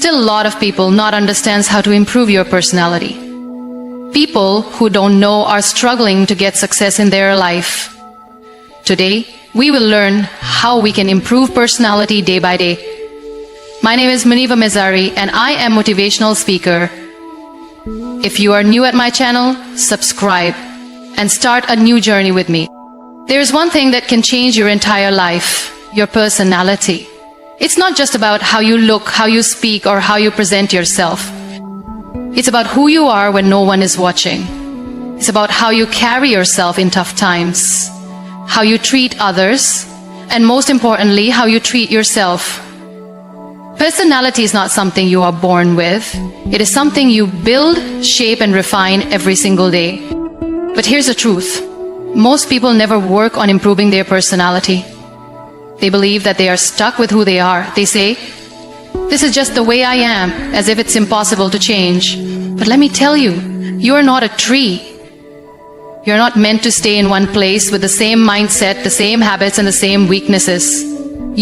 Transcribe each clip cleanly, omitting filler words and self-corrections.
still a lot of people not understands how to improve your personality. People who don't know are struggling to get success in their life. Today, we will learn how we can improve personality day by day. My name is Motivational and I am motivational speaker. If you are new at my channel, subscribe and start a new journey with me. There is one thing that can change your entire life, your personality. It's not just about how you look, how you speak, or how you present yourself. It's about who you are when no one is watching. It's about how you carry yourself in tough times, how you treat others, and most importantly, how you treat yourself. Personality is not something you are born with. It is something you build, shape, and refine every single day. But here's the truth. Most people never work on improving their personality. They believe that they are stuck with who they are. They say, "This is just the way I am," as if it's impossible to change. But let me tell you, you are not a tree. You're not meant to stay in one place with the same mindset, the same habits, and the same weaknesses.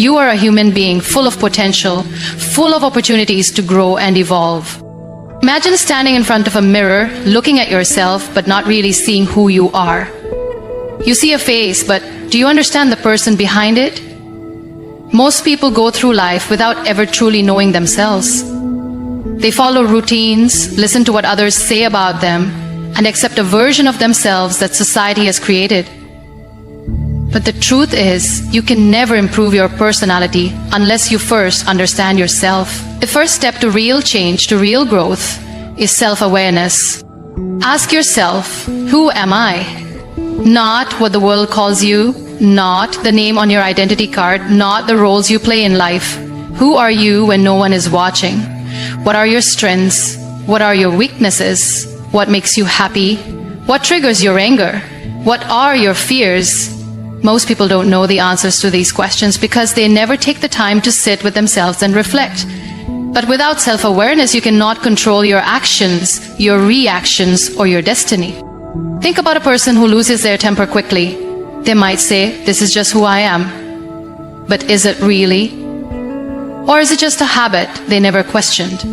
You are a human being full of potential, full of opportunities to grow and evolve. Imagine standing in front of a mirror, looking at yourself, but not really seeing who you are. You see a face, but do you understand the person behind it? Most people go through life without ever truly knowing themselves. They follow routines, listen to what others say about them, and accept a version of themselves that society has created. But the truth is, you can never improve your personality unless you first understand yourself. The first step to real change, to real growth, is self-awareness. Ask yourself, who am I? Not what the world calls you, not the name on your identity card, not the roles you play in life. Who are you when no one is watching? What are your strengths? What are your weaknesses? What makes you happy? What triggers your anger? What are your fears? Most people don't know the answers to these questions because they never take the time to sit with themselves and reflect. But without self-awareness, you cannot control your actions, your reactions, or your destiny. Think about a person who loses their temper quickly. They might say, "This is just who I am." But is it really? Or is it just a habit they never questioned?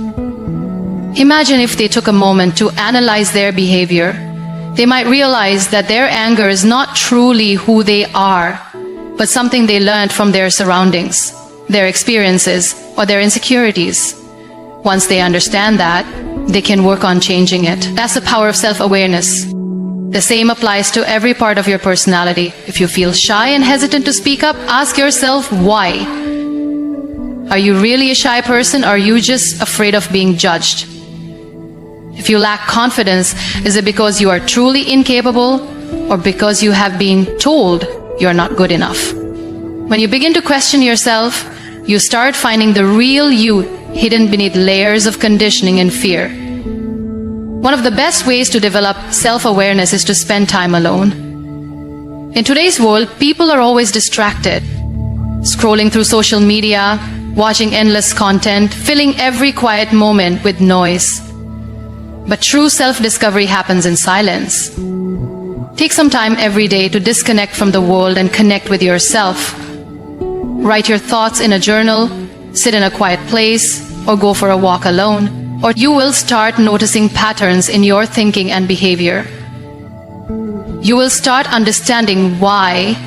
Imagine if they took a moment to analyze their behavior. They might realize that their anger is not truly who they are, but something they learned from their surroundings, their experiences, or their insecurities. Once they understand that, they can work on changing it. That's the power of self-awareness. The same applies to every part of your personality. If you feel shy and hesitant to speak up, ask yourself why. Are you really a shy person, or are you just afraid of being judged? If you lack confidence, is it because you are truly incapable, or because you have been told you're not good enough? When you begin to question yourself, you start finding the real you hidden beneath layers of conditioning and fear. One of the best ways to develop self-awareness is to spend time alone. In today's world, people are always distracted, scrolling through social media, watching endless content, filling every quiet moment with noise. But true self-discovery happens in silence. Take some time every day to disconnect from the world and connect with yourself. Write your thoughts in a journal, sit in a quiet place, or go for a walk alone. Or you will start noticing patterns in your thinking and behavior. You will start understanding why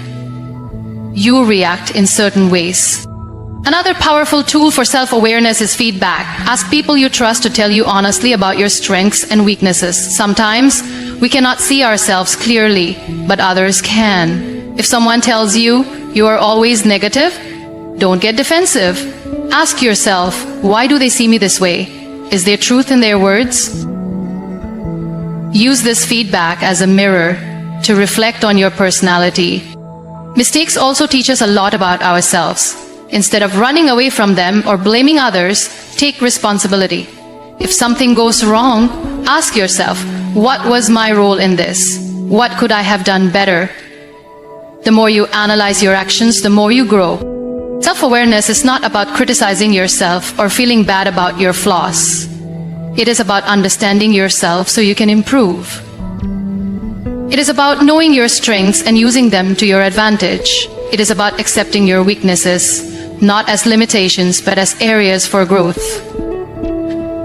you react in certain ways. Another powerful tool for self-awareness is feedback. Ask people you trust to tell you honestly about your strengths and weaknesses. Sometimes we cannot see ourselves clearly, but others can. If someone tells you you are always negative, don't get defensive. Ask yourself, why do they see me this way? Is there truth in their words? Use this feedback as a mirror to reflect on your personality. Mistakes also teach us a lot about ourselves. Instead of running away from them or blaming others, take responsibility. If something goes wrong, ask yourself, what was my role in this? What could I have done better? The more you analyze your actions, the more you grow. Self-awareness is not about criticizing yourself or feeling bad about your flaws. It is about understanding yourself so you can improve. It is about knowing your strengths and using them to your advantage. It is about accepting your weaknesses, not as limitations, but as areas for growth.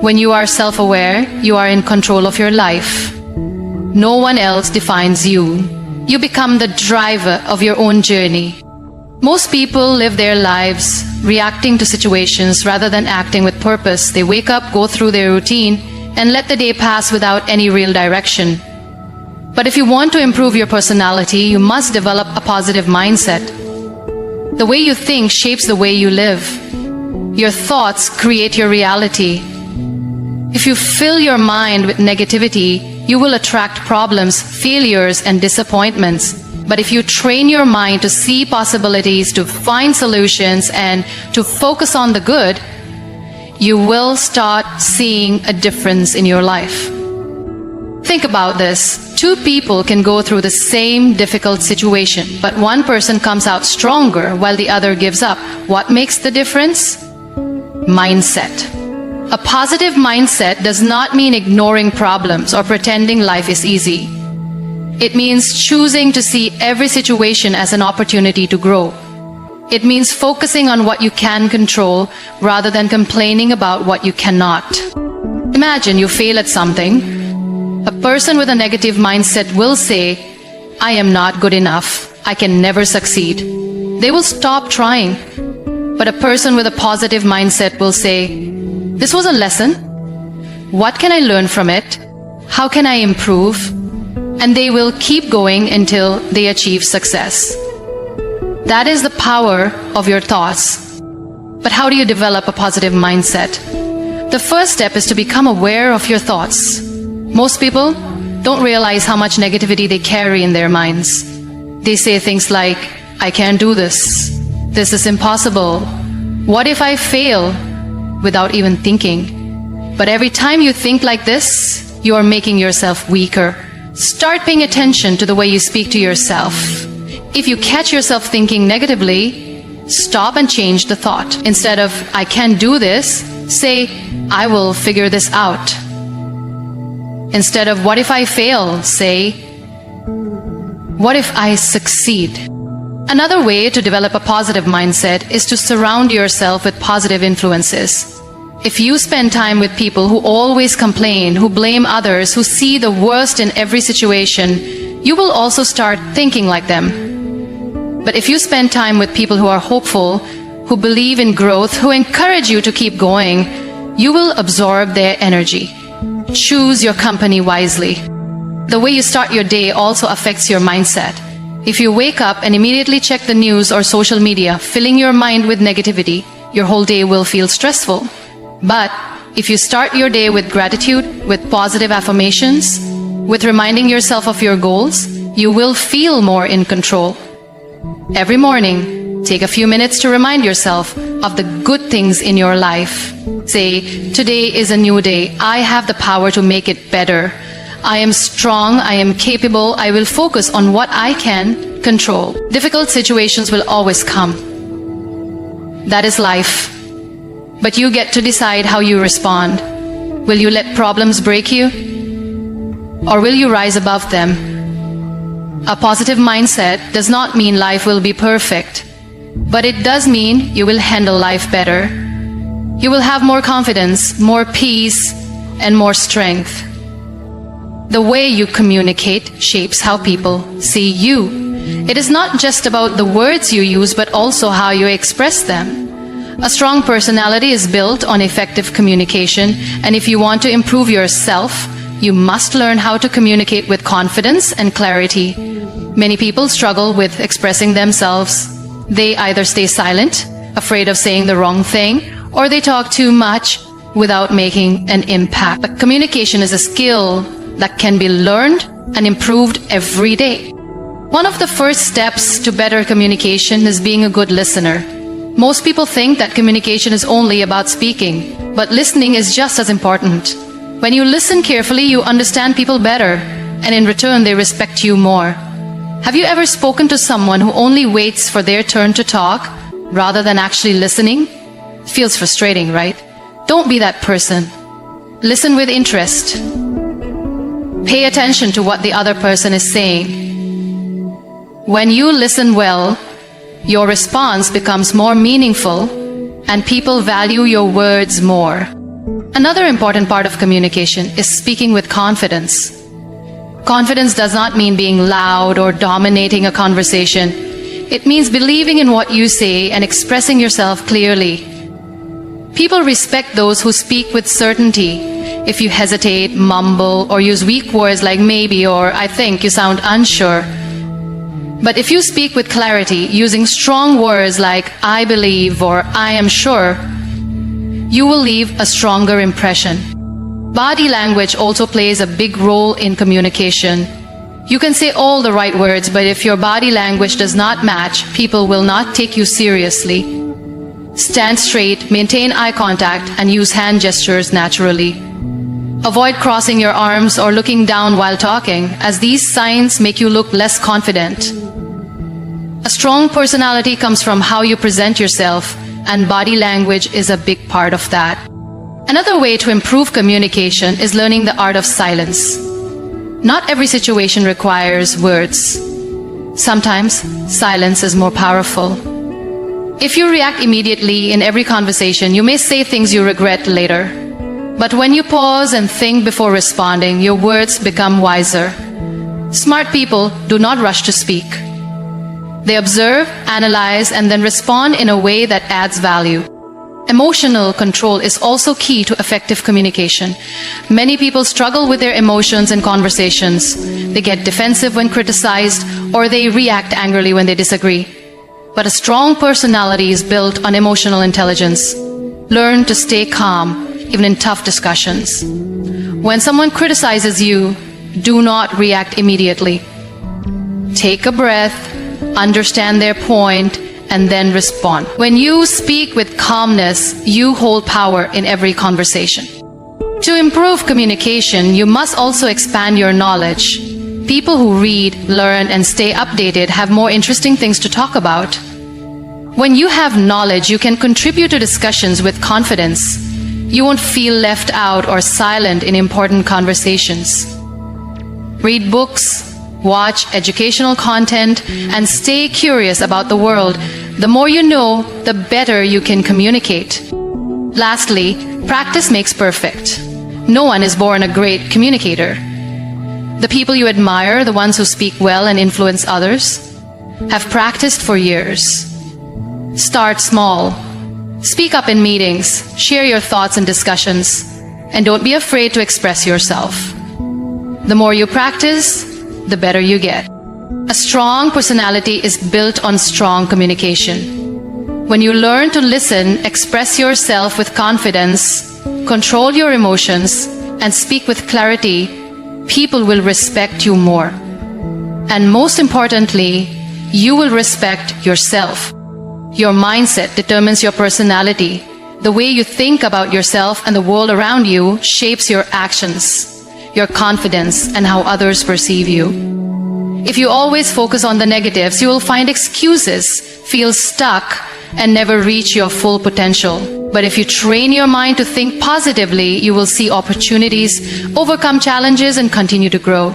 When you are self-aware, you are in control of your life. No one else defines you. You become the driver of your own journey. Most people live their lives reacting to situations rather than acting with purpose. They wake up, go through their routine, and let the day pass without any real direction. But if you want to improve your personality, you must develop a positive mindset. The way you think shapes the way you live. Your thoughts create your reality. If you fill your mind with negativity, you will attract problems, failures, and disappointments. But if you train your mind to see possibilities, to find solutions, and to focus on the good, you will start seeing a difference in your life. Think about this. Two people can go through the same difficult situation, but one person comes out stronger while the other gives up. What makes the difference? Mindset. A positive mindset does not mean ignoring problems or pretending life is easy. It means choosing to see every situation as an opportunity to grow. It means focusing on what you can control rather than complaining about what you cannot. Imagine you fail at something. A person with a negative mindset will say, "I am not good enough. I can never succeed." They will stop trying. But a person with a positive mindset will say, "This was a lesson. What can I learn from it? How can I improve?" And they will keep going until they achieve success. That is the power of your thoughts. But how do you develop a positive mindset? The first step is to become aware of your thoughts. Most people don't realize how much negativity they carry in their minds. They say things like, "I can't do this. This is impossible. What if I fail?" without even thinking. But every time you think like this, you are making yourself weaker. Start paying attention to the way you speak to yourself. If you catch yourself thinking negatively, stop and change the thought. Instead of, "I can't do this," say, "I will figure this out." Instead of, "What if I fail?" say, "What if I succeed?" Another way to develop a positive mindset is to surround yourself with positive influences. If you spend time with people who always complain, who blame others, who see the worst in every situation, you will also start thinking like them. But if you spend time with people who are hopeful, who believe in growth, who encourage you to keep going, you will absorb their energy. Choose your company wisely. The way you start your day also affects your mindset. If you wake up and immediately check the news or social media, filling your mind with negativity, your whole day will feel stressful. But if you start your day with gratitude, with positive affirmations, with reminding yourself of your goals, you will feel more in control. Every morning, take a few minutes to remind yourself of the good things in your life. Say, "Today is a new day. I have the power to make it better. I am strong, I am capable, I will focus on what I can control." Difficult situations will always come. That is life. But you get to decide how you respond. Will you let problems break you? Or will you rise above them? A positive mindset does not mean life will be perfect, but it does mean you will handle life better. You will have more confidence, more peace, and more strength. The way you communicate shapes how people see you. It is not just about the words you use, but also how you express them. A strong personality is built on effective communication, and if you want to improve yourself, you must learn how to communicate with confidence and clarity. Many people struggle with expressing themselves. They either stay silent, afraid of saying the wrong thing, or they talk too much without making an impact. But communication is a skill that can be learned and improved every day. One of the first steps to better communication is being a good listener. Most people think that communication is only about speaking, but listening is just as important. When you listen carefully, you understand people better, and in return, they respect you more. Have you ever spoken to someone who only waits for their turn to talk rather than actually listening? It feels frustrating, right? Don't be that person. Listen with interest. Pay attention to what the other person is saying. When you listen well, your response becomes more meaningful and people value your words more. Another important part of communication is speaking with confidence. Confidence does not mean being loud or dominating a conversation. It means believing in what you say and expressing yourself clearly. People respect those who speak with certainty. If you hesitate, mumble, or use weak words like maybe or I think, you sound unsure. But if you speak with clarity, using strong words like I believe or I am sure, you will leave a stronger impression. Body language also plays a big role in communication. You can say all the right words, but if your body language does not match, people will not take you seriously. Stand straight, maintain eye contact, and use hand gestures naturally. Avoid crossing your arms or looking down while talking, as these signs make you look less confident. A strong personality comes from how you present yourself, and body language is a big part of that. Another way to improve communication is learning the art of silence. Not every situation requires words. Sometimes silence is more powerful. If you react immediately in every conversation, you may say things you regret later. But when you pause and think before responding, your words become wiser. Smart people do not rush to speak. They observe, analyze, and then respond in a way that adds value. Emotional control is also key to effective communication. Many people struggle with their emotions in conversations. They get defensive when criticized, or they react angrily when they disagree. But a strong personality is built on emotional intelligence. Learn to stay calm, even in tough discussions. When someone criticizes you, do not react immediately. Take a breath, understand their point, and then respond. When you speak with calmness, you hold power in every conversation. To improve communication, you must also expand your knowledge. People who read, learn, and stay updated have more interesting things to talk about. When you have knowledge, you can contribute to discussions with confidence. You won't feel left out or silent in important conversations. Read books, watch educational content, and stay curious about the world. The more you know, the better you can communicate. Lastly, practice makes perfect. No one is born a great communicator. The people you admire, the ones who speak well and influence others, have practiced for years. Start small. Speak up in meetings, share your thoughts in discussions, and don't be afraid to express yourself. The more you practice, the better you get. A strong personality is built on strong communication. When you learn to listen, express yourself with confidence, control your emotions, and speak with clarity, people will respect you more. And most importantly, you will respect yourself. Your mindset determines your personality. The way you think about yourself and the world around you shapes your actions, your confidence, and how others perceive you. If you always focus on the negatives, you will find excuses, feel stuck, and never reach your full potential. But if you train your mind to think positively, you will see opportunities, overcome challenges, and continue to grow.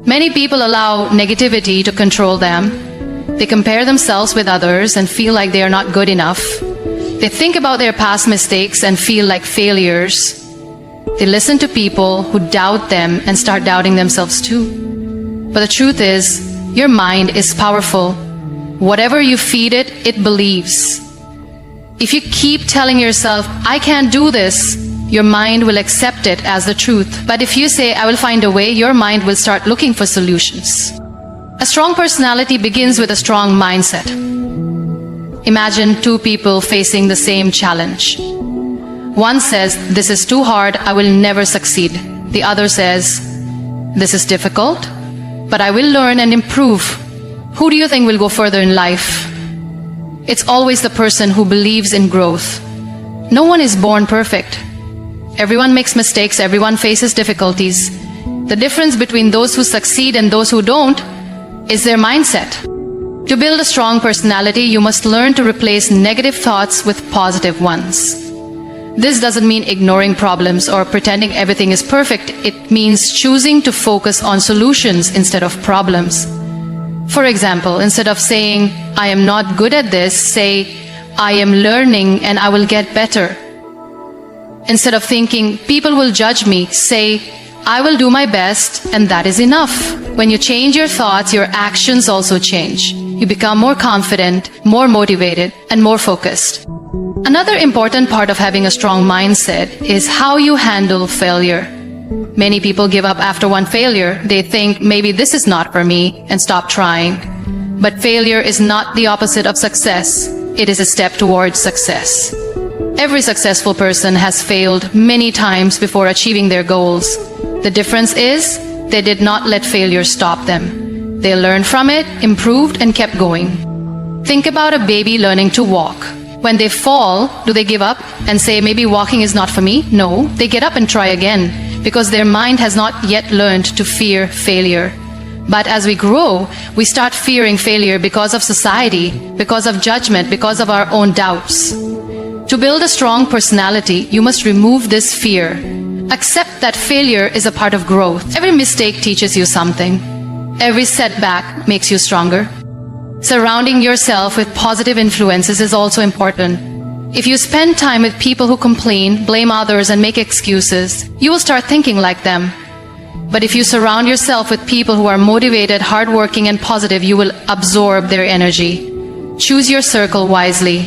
Many people allow negativity to control them. They compare themselves with others and feel like they are not good enough. They think about their past mistakes and feel like failures. They listen to people who doubt them and start doubting themselves too. But the truth is, your mind is powerful. Whatever you feed it, it believes. If you keep telling yourself, I can't do this, your mind will accept it as the truth. But if you say, I will find a way, your mind will start looking for solutions. A strong personality begins with a strong mindset. Imagine two people facing the same challenge. One says, this is too hard, I will never succeed. The other says, this is difficult, but I will learn and improve. Who do you think will go further in life? It's always the person who believes in growth. No one is born perfect. Everyone makes mistakes, everyone faces difficulties. The difference between those who succeed and those who don't is their mindset. To build a strong personality, you must learn to replace negative thoughts with positive ones. This doesn't mean ignoring problems or pretending everything is perfect. It means choosing to focus on solutions instead of problems. For example, instead of saying, I am not good at this, say, I am learning and I will get better. Instead of thinking, people will judge me, say, I will do my best and that is enough. When you change your thoughts, your actions also change. You become more confident, more motivated, and more focused. Another important part of having a strong mindset is how you handle failure. Many people give up after one failure. They think maybe this is not for me and stop trying. But failure is not the opposite of success. It is a step towards success. Every successful person has failed many times before achieving their goals. The difference is they did not let failure stop them. They learned from it, improved, and kept going. Think about a baby learning to walk. When they fall, do they give up and say, maybe walking is not for me? No, they get up and try again because their mind has not yet learned to fear failure. But as we grow, we start fearing failure because of society, because of judgment, because of our own doubts. To build a strong personality, you must remove this fear. Accept that failure is a part of growth. Every mistake teaches you something. Every setback makes you stronger. Surrounding yourself with positive influences is also important. If you spend time with people who complain, blame others, and make excuses, you will start thinking like them. But if you surround yourself with people who are motivated, hardworking, and positive, you will absorb their energy. Choose your circle wisely.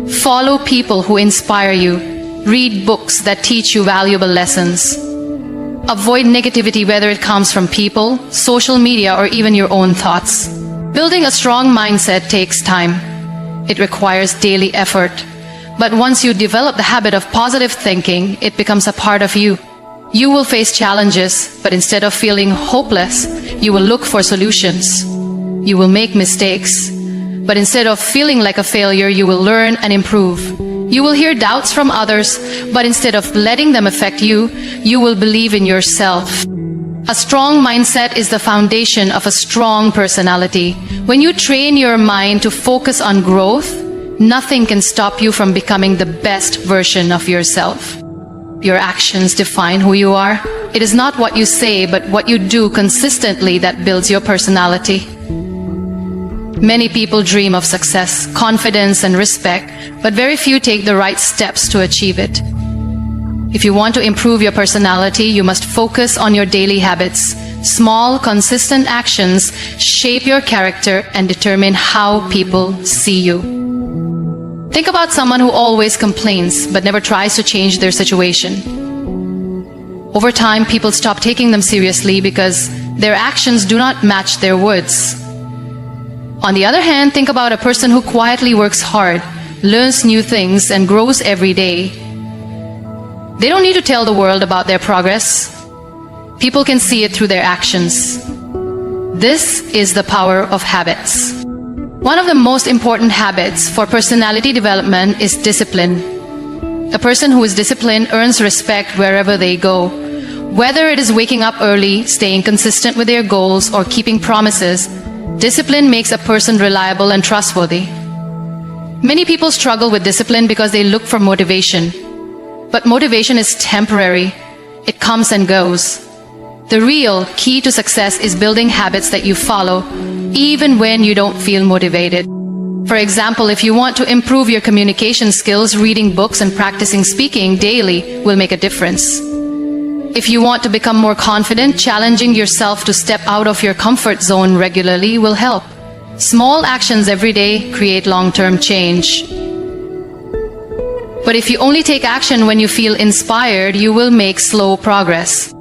Follow people who inspire you. Read books that teach you valuable lessons. Avoid negativity, whether it comes from people, social media, or even your own thoughts. Building a strong mindset takes time. It requires daily effort. But once you develop the habit of positive thinking, it becomes a part of you. You will face challenges, but instead of feeling hopeless, you will look for solutions. You will make mistakes, but instead of feeling like a failure, you will learn and improve. You will hear doubts from others, but instead of letting them affect you, you will believe in yourself. A strong mindset is the foundation of a strong personality. When you train your mind to focus on growth, nothing can stop you from becoming the best version of yourself. Your actions define who you are. It is not what you say, but what you do consistently that builds your personality. Many people dream of success, confidence, and respect, but very few take the right steps to achieve it. If you want to improve your personality, you must focus on your daily habits. Small, consistent actions shape your character and determine how people see you. Think about someone who always complains but never tries to change their situation. Over time, people stop taking them seriously because their actions do not match their words. On the other hand, think about a person who quietly works hard, learns new things, and grows every day. They don't need to tell the world about their progress. People can see it through their actions. This is the power of habits. One of the most important habits for personality development is discipline. A person who is disciplined earns respect wherever they go. Whether it is waking up early, staying consistent with their goals, or keeping promises, discipline makes a person reliable and trustworthy. Many people struggle with discipline because they look for motivation. But motivation is temporary. It comes and goes. The real key to success is building habits that you follow, even when you don't feel motivated. For example, if you want to improve your communication skills, reading books and practicing speaking daily will make a difference. If you want to become more confident, challenging yourself to step out of your comfort zone regularly will help. Small actions every day create long-term change. But if you only take action when you feel inspired, you will make slow progress.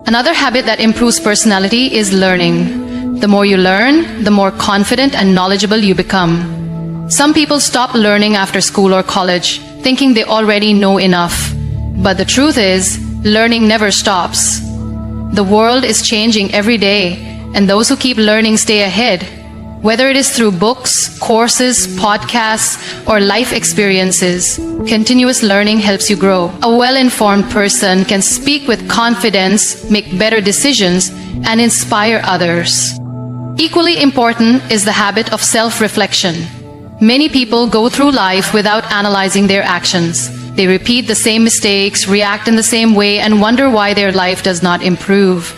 Another habit that improves personality is learning. The more you learn, the more confident and knowledgeable you become. Some people stop learning after school or college, thinking they already know enough. But the truth is, learning never stops. The world is changing every day, and those who keep learning stay ahead. Whether it is through books, courses, podcasts, or life experiences, continuous learning helps you grow. A well-informed person can speak with confidence, make better decisions, and inspire others. Equally important is the habit of self-reflection. Many people go through life without analyzing their actions. They repeat the same mistakes, react in the same way, and wonder why their life does not improve.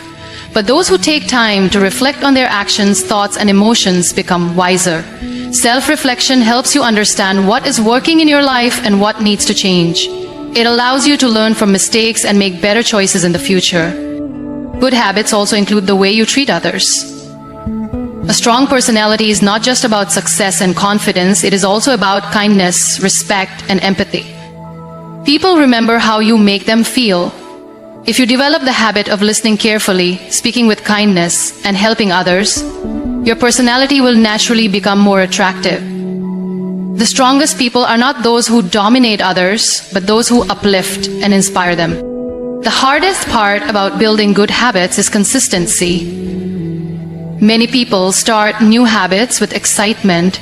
But those who take time to reflect on their actions, thoughts, and emotions become wiser. Self-reflection helps you understand what is working in your life and what needs to change. It allows you to learn from mistakes and make better choices in the future. Good habits also include the way you treat others. A strong personality is not just about success and confidence, it is also about kindness, respect, and empathy. People remember how you make them feel. If you develop the habit of listening carefully, speaking with kindness, and helping others, your personality will naturally become more attractive. The strongest people are not those who dominate others, but those who uplift and inspire them. The hardest part about building good habits is consistency. Many people start new habits with excitement,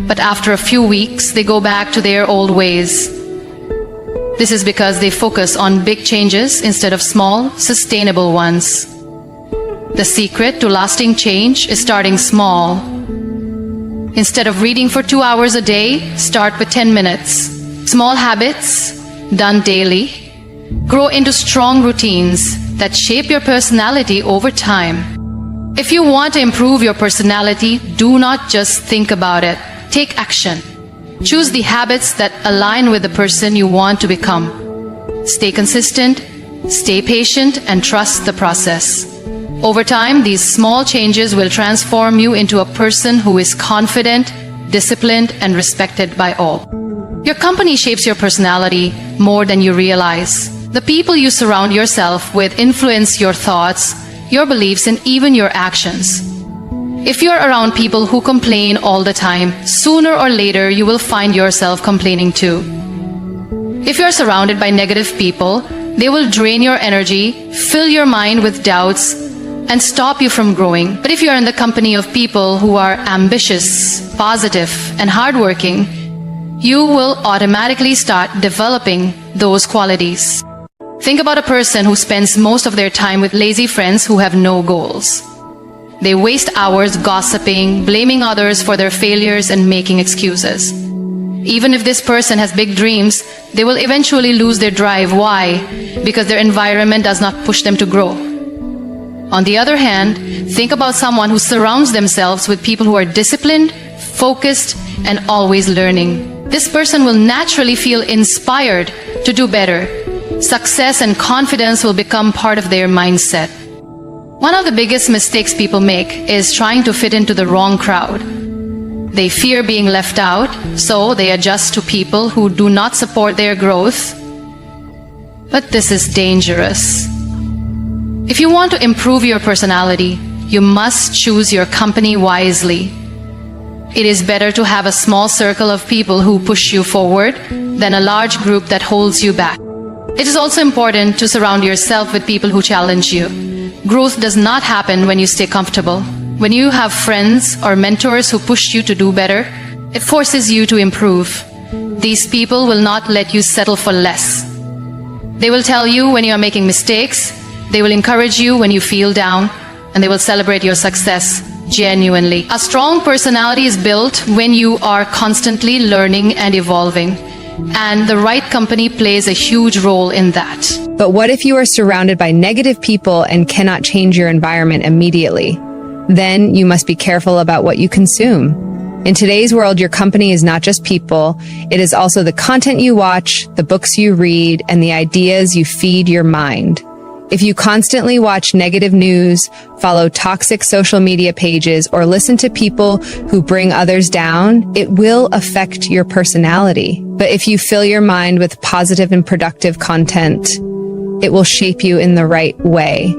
but after a few weeks, they go back to their old ways. This is because they focus on big changes instead of small, sustainable ones. The secret to lasting change is starting small. Instead of reading for 2 hours a day, start with 10 minutes. Small habits, done daily, grow into strong routines that shape your personality over time. If you want to improve your personality, do not just think about it. Take action. Choose the habits that align with the person you want to become. Stay consistent, stay patient, and trust the process. Over time, these small changes will transform you into a person who is confident, disciplined, and respected by all. Your company shapes your personality more than you realize. The people you surround yourself with influence your thoughts, your beliefs, and even your actions. If you're around people who complain all the time, sooner or later you will find yourself complaining too. If you're surrounded by negative people, they will drain your energy, fill your mind with doubts, and stop you from growing. But if you're in the company of people who are ambitious, positive, and hardworking, you will automatically start developing those qualities. Think about a person who spends most of their time with lazy friends who have no goals. They waste hours gossiping, blaming others for their failures, and making excuses. Even if this person has big dreams, they will eventually lose their drive. Why? Because their environment does not push them to grow. On the other hand, think about someone who surrounds themselves with people who are disciplined, focused, and always learning. This person will naturally feel inspired to do better. Success and confidence will become part of their mindset. One of the biggest mistakes people make is trying to fit into the wrong crowd. They fear being left out, so they adjust to people who do not support their growth. But this is dangerous. If you want to improve your personality, you must choose your company wisely. It is better to have a small circle of people who push you forward than a large group that holds you back. It is also important to surround yourself with people who challenge you. Growth does not happen when you stay comfortable. When you have friends or mentors who push you to do better, it forces you to improve. These people will not let you settle for less. They will tell you when you are making mistakes, they will encourage you when you feel down, and they will celebrate your success genuinely. A strong personality is built when you are constantly learning and evolving. And the right company plays a huge role in that. But what if you are surrounded by negative people and cannot change your environment immediately? Then you must be careful about what you consume. In today's world, your company is not just people, it is also the content you watch, the books you read, and the ideas you feed your mind. If you constantly watch negative news, follow toxic social media pages, or listen to people who bring others down, it will affect your personality. But if you fill your mind with positive and productive content, it will shape you in the right way.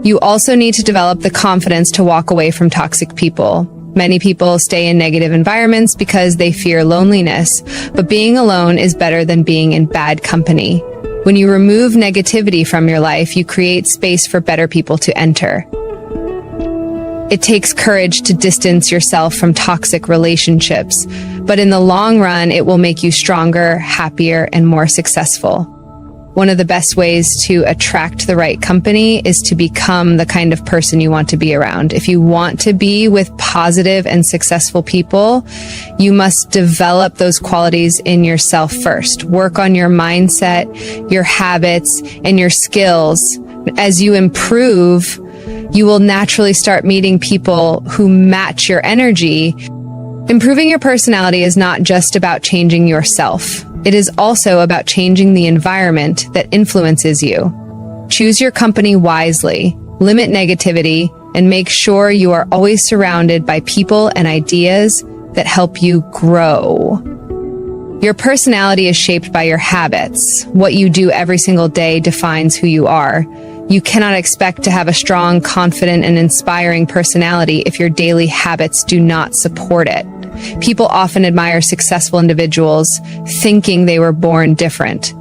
You also need to develop the confidence to walk away from toxic people. Many people stay in negative environments because they fear loneliness, but being alone is better than being in bad company. When you remove negativity from your life, you create space for better people to enter. It takes courage to distance yourself from toxic relationships, but in the long run, it will make you stronger, happier, and more successful. One of the best ways to attract the right company is to become the kind of person you want to be around. If you want to be with positive and successful people, you must develop those qualities in yourself first. Work on your mindset, your habits, and your skills. As you improve, you will naturally start meeting people who match your energy, Improving your personality is not just about changing yourself. It is also about changing the environment that influences you. Choose your company wisely, limit negativity, and make sure you are always surrounded by people and ideas that help you grow. Your personality is shaped by your habits. What you do every single day defines who you are. You cannot expect to have a strong, confident, and inspiring personality if your daily habits do not support it. People often admire successful individuals, thinking they were born different.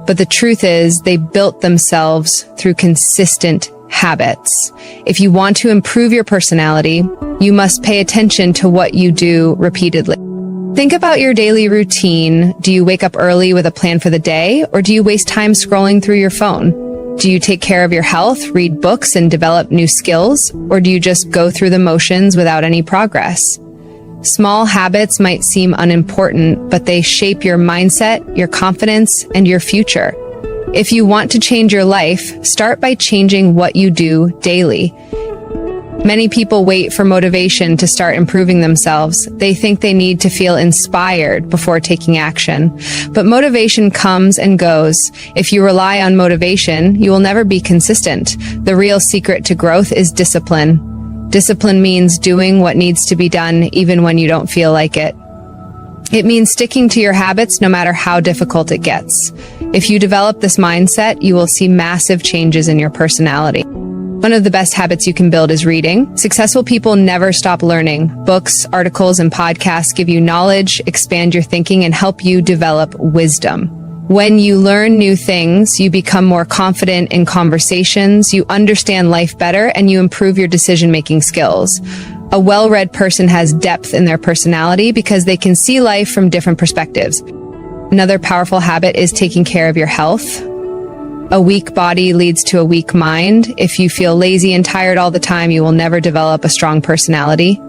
But the truth is, they built themselves through consistent habits. If you want to improve your personality, you must pay attention to what you do repeatedly. Think about your daily routine. Do you wake up early with a plan for the day, or do you waste time scrolling through your phone? Do you take care of your health, read books, and develop new skills, or do you just go through the motions without any progress? Small habits might seem unimportant, but they shape your mindset, your confidence, and your future. If you want to change your life, start by changing what you do daily. Many people wait for motivation to start improving themselves. They think they need to feel inspired before taking action. But motivation comes and goes. If you rely on motivation, you will never be consistent. The real secret to growth is discipline. Discipline means doing what needs to be done even when you don't feel like it. It means sticking to your habits no matter how difficult it gets. If you develop this mindset, you will see massive changes in your personality. One of the best habits you can build is reading. Successful people never stop learning. Books, articles, and podcasts give you knowledge, expand your thinking, and help you develop wisdom. When you learn new things, you become more confident in conversations, you understand life better, and you improve your decision-making skills. A well-read person has depth in their personality because they can see life from different perspectives. Another powerful habit is taking care of your health. A weak body leads to a weak mind. If you feel lazy and tired all the time, you will never develop a strong personality.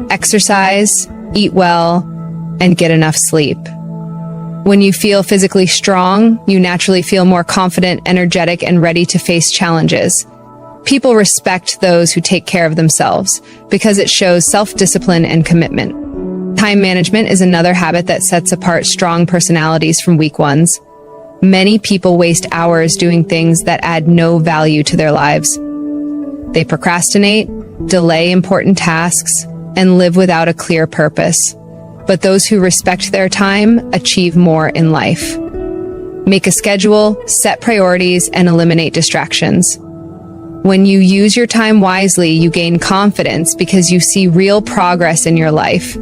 Exercise, eat well, and get enough sleep. When you feel physically strong, you naturally feel more confident, energetic, and ready to face challenges. People respect those who take care of themselves because it shows self-discipline and commitment. Time management is another habit that sets apart strong personalities from weak ones. Many people waste hours doing things that add no value to their lives. They procrastinate, delay important tasks, and live without a clear purpose. But those who respect their time achieve more in life. Make a schedule, set priorities, and eliminate distractions. When you use your time wisely, you gain confidence because you see real progress in your life.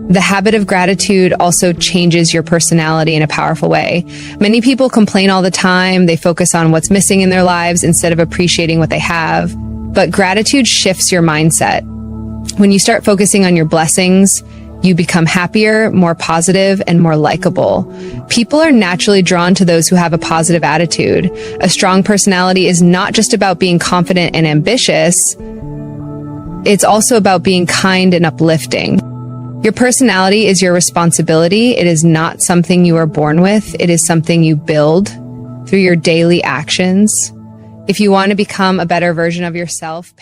The habit of gratitude also changes your personality in a powerful way. Many people complain all the time. They focus on what's missing in their lives instead of appreciating what they have. But gratitude shifts your mindset. When you start focusing on your blessings, you become happier, more positive, and more likable. People are naturally drawn to those who have a positive attitude. A strong personality is not just about being confident and ambitious. It's also about being kind and uplifting. Your personality is your responsibility. It is not something you are born with. It is something you build through your daily actions. If you want to become a better version of yourself,